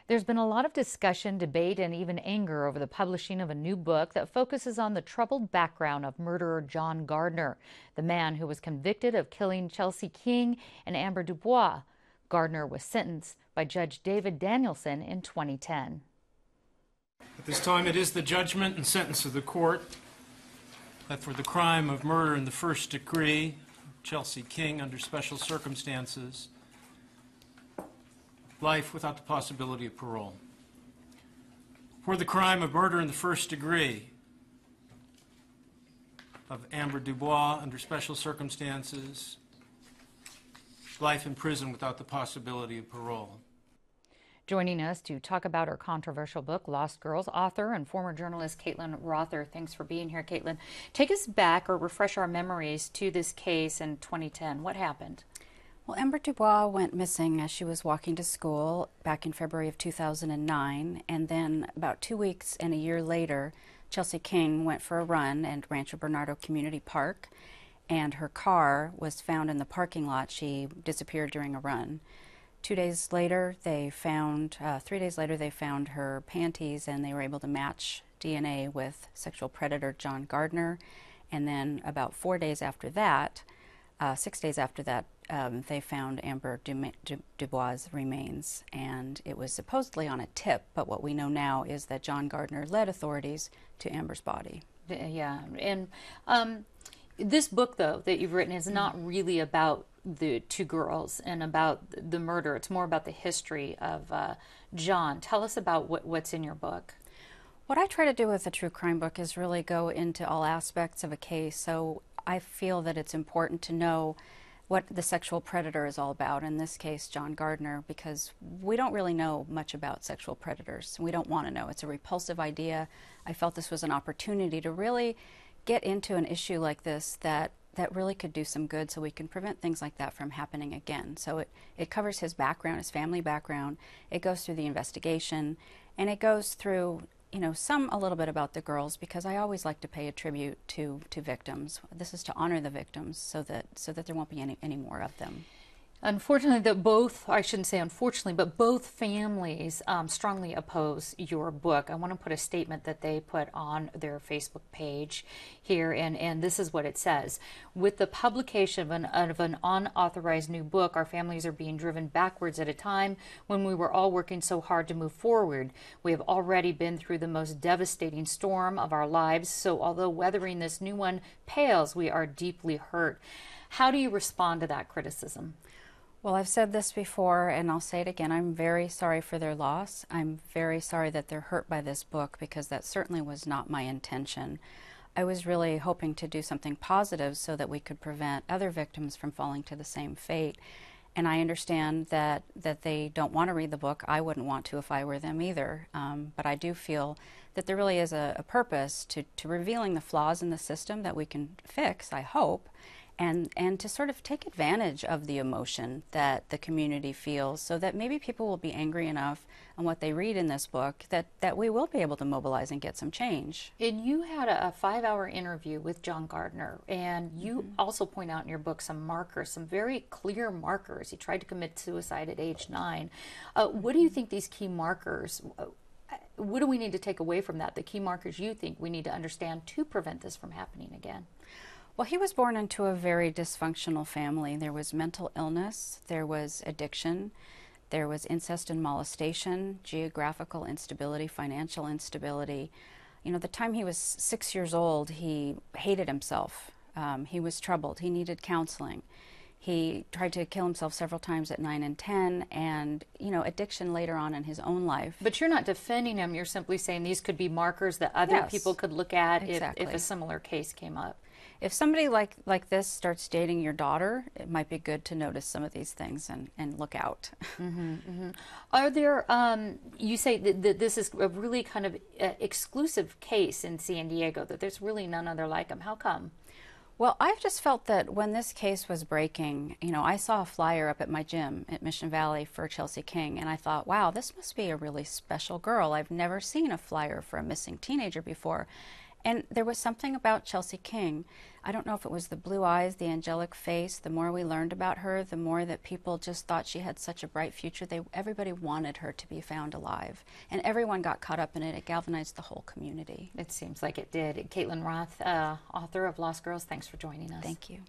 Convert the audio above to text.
There's been a lot of discussion, debate, and even anger over the publishing of a new book that focuses on the troubled background of murderer John Gardner, the man who was convicted of killing Chelsea King and Amber Dubois. Gardner was sentenced by Judge David Danielson in 2010. At this time, it is the judgment and sentence of the court that for the crime of murder in the first degree, Chelsea King, under special circumstances, life without the possibility of parole. For the crime of murder in the first degree of Amber Dubois, under special circumstances, life in prison without the possibility of parole. Joining us to talk about her controversial book, Lost Girls, author and former journalist Caitlin Rother. Thanks for being here, Caitlin. Take us back or refresh our memories to this case in 2010. What happened? Well, Amber Dubois went missing as she was walking to school back in February of 2009, and then about 2 weeks and a year later, Chelsea King went for a run at Rancho Bernardo Community Park, and her car was found in the parking lot. She disappeared during a run. 3 days later, they found her panties, and they were able to match DNA with sexual predator John Gardner. And then about 4 days after that, 6 days after that, they found Amber Dubois' remains, and it was supposedly on a tip, but what we know now is that John Gardner led authorities to Amber's body. Yeah, and this book, though, that you've written is not really about the two girls and about the murder. It's more about the history of John. Tell us about what's in your book. What I try to do with a true crime book is really go into all aspects of a case, so I feel that it's important to know what the sexual predator is all about, in this case John Gardner, because we don't really know much about sexual predators. We don't want to know. It's a repulsive idea. I felt this was an opportunity to really get into an issue like this that really could do some good, so we can prevent things like that from happening again. So it covers his background, his family background. It goes through the investigation, and it goes through a little bit about the girls, because I always like to pay a tribute to victims. This is to honor the victims so that there won't be any more of them. Unfortunately, I shouldn't say unfortunately, but both families strongly oppose your book. I want to put a statement that they put on their Facebook page here, and this is what it says. With the publication of an unauthorized new book, our families are being driven backwards at a time when we were all working so hard to move forward. We have already been through the most devastating storm of our lives, so although weathering this new one pales, we are deeply hurt. How do you respond to that criticism? Well, I've said this before, and I'll say it again. I'm very sorry for their loss. I'm very sorry that they're hurt by this book, because that certainly was not my intention. I was really hoping to do something positive so that we could prevent other victims from falling to the same fate. And I understand that they don't want to read the book. I wouldn't want to if I were them either. But I do feel that there really is a purpose to revealing the flaws in the system that we can fix, I hope, and to sort of take advantage of the emotion that the community feels, so that maybe people will be angry enough on what they read in this book that we will be able to mobilize and get some change. And you had a 5-hour interview with John Gardner, and you also point out in your book some markers, some very clear markers. He tried to commit suicide at age 9. What do you think these key markers, what do we need to take away from that, the key markers you think we need to understand to prevent this from happening again? Well, he was born into a very dysfunctional family. There was mental illness, there was addiction, there was incest and molestation, geographical instability, financial instability. The time he was 6 years old, he hated himself. He was troubled. He needed counseling. He tried to kill himself several times at 9 and 10, and, addiction later on in his own life. But you're not defending him. You're simply saying these could be markers that other people could look at if a similar case came up. If somebody like this starts dating your daughter, it might be good to notice some of these things and look out. Are there, you say that this is a really kind of exclusive case in San Diego, that there's really none other like him. How come? Well, I've just felt that when this case was breaking, I saw a flyer up at my gym at Mission Valley for Chelsea King, and I thought, wow, this must be a really special girl. I've never seen a flyer for a missing teenager before. And there was something about Chelsea King. I don't know if it was the blue eyes, the angelic face. The more we learned about her, the more that people just thought she had such a bright future. Everybody wanted her to be found alive. And everyone got caught up in it. It galvanized the whole community. It seems like it did. Caitlin Roth, author of Lost Girls, thanks for joining us. Thank you.